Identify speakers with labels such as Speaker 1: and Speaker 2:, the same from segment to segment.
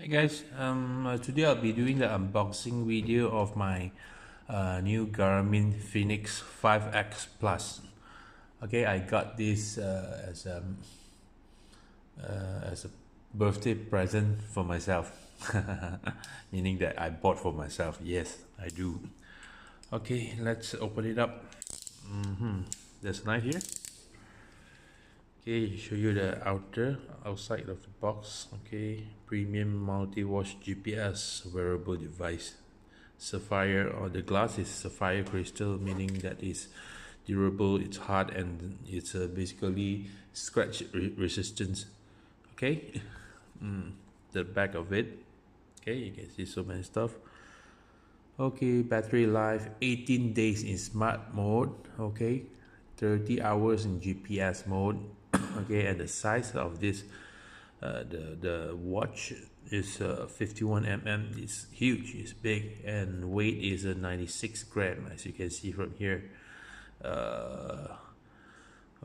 Speaker 1: Hey guys, today I'll be doing the unboxing video of my new Garmin Fenix 5X Plus. Okay, I got this as a birthday present for myself, meaning that I bought for myself. Yes, I do. Okay, let's open it up. There's a knife here. Okay, show you the outside of the box. Okay, premium multi-watch GPS wearable device. Sapphire, or the glass is sapphire crystal, meaning that it's durable, it's hard, and it's basically scratch resistance. Okay, the back of it. Okay, you can see so many stuff. Okay, battery life 18 days in smart mode. Okay, 30 hours in GPS mode. Okay, and the size of this the watch is 51 mm. It's huge, it's big, and weight is 96 gram, as you can see from here.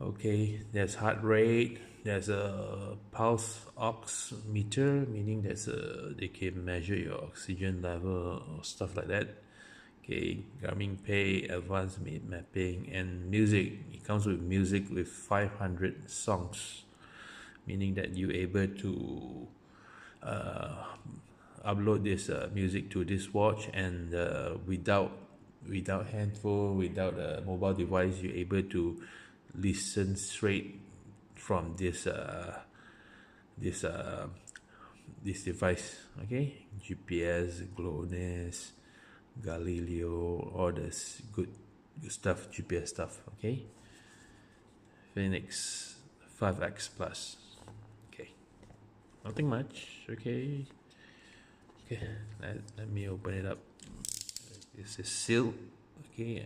Speaker 1: Okay, there's heart rate, there's a pulse oximeter, meaning they can measure your oxygen level or stuff like that. Okay, Garmin Pay, advanced mapping, and music. It comes with music with 500 songs, meaning that you're able to upload this music to this watch, and without handphone, without a mobile device, you're able to listen straight from this device. Okay, GPS, GLONASS, Galileo, all this good stuff, GPS stuff. Okay, Fenix 5X Plus. Okay, nothing much. Okay, let me open it up. This is sealed. Okay,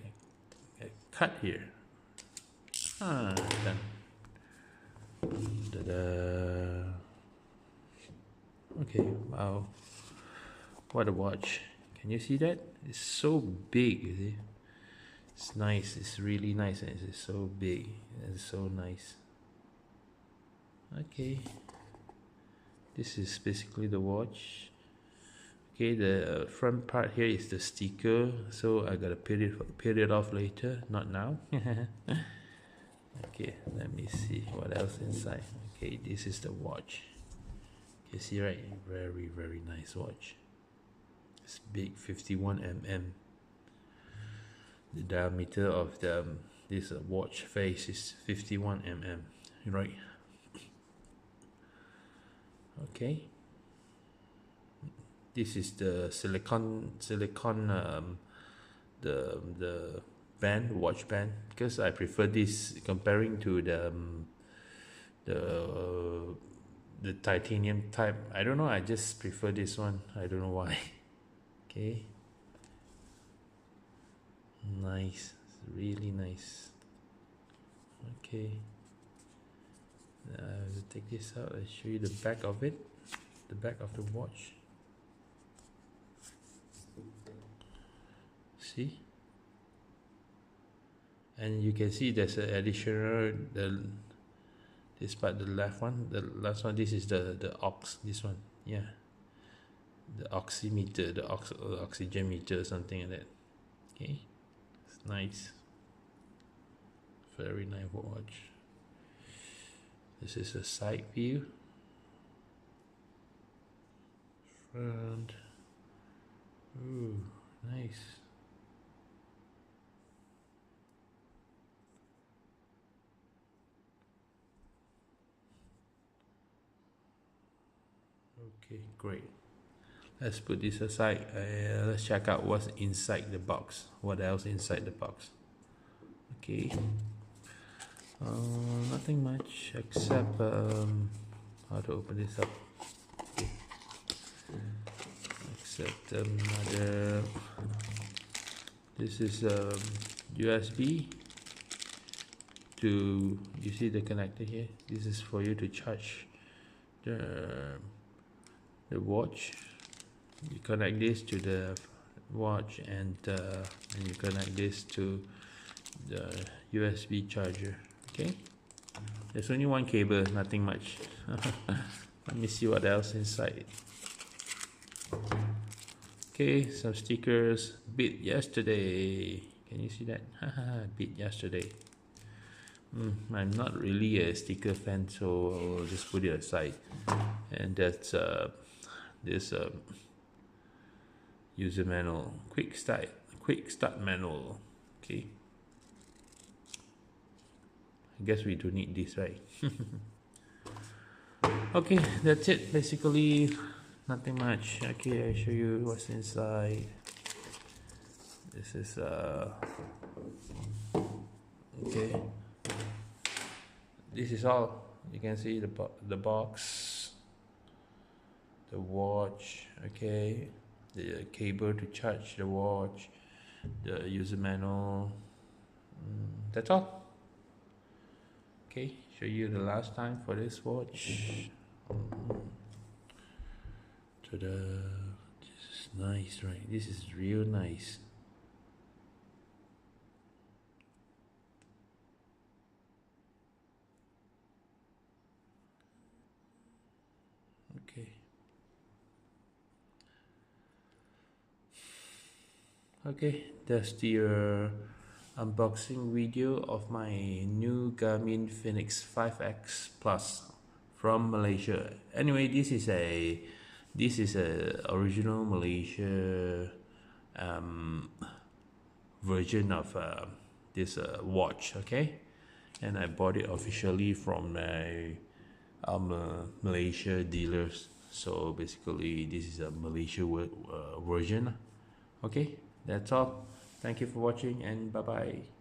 Speaker 1: I cut here. Done. Ta-da. Okay, wow, what a watch. Can you see that? It's so big, you see? It's nice, it's really nice, and it's so big, it's so nice. Okay, this is basically the watch. Okay, the front part here is the sticker, so I gotta peel it off later, not now. Okay, let me see what else inside. Okay, this is the watch. You see, right? Very nice watch. It's big, 51 mm. The diameter of this watch face is 51 mm, right? Okay. This is the silicone the band, watch band, because I prefer this comparing to the titanium type. I don't know, I just prefer this one. I don't know why. Okay, nice, really nice. Okay, I'll take this out and show you the back of it, the back of the watch. See, and you can see there's an additional this part, the left one, the last one. This is the this one, yeah, the oximeter, the oxygen meter, something like that. Okay, it's nice, very nice watch. This is a side view, front. Ooh, nice. Okay, great. Let's put this aside. Let's check out what's inside the box. What else inside the box? Okay. Nothing much except how to open this up. Okay. Except another. This is USB. To, you see the connector here? This is for you to charge the watch. You connect this to the watch, and you connect this to the USB charger. Okay, there's only one cable, nothing much. Let me see what else inside. Okay, some stickers. Beat yesterday. Can you see that? Beat yesterday. I'm not really a sticker fan, so I'll just put it aside. And that's this user manual, quick start manual. Okay, I guess we do need this, right? Okay, that's it basically. Nothing much. Okay, I show you what's inside. This is okay, this is all. You can see the box, the watch, okay, the cable to charge the watch, the user manual. That's all. Okay, show you the last time for this watch. Ta-da! This is nice, right? This is real nice. Okay. Okay, that's the unboxing video of my new Garmin Fenix 5X Plus from Malaysia. Anyway, this is a original Malaysia version of this watch. Okay, and I bought it officially from my Malaysia dealers. So basically, this is a Malaysia version. Okay, that's all. Thank you for watching, and bye bye.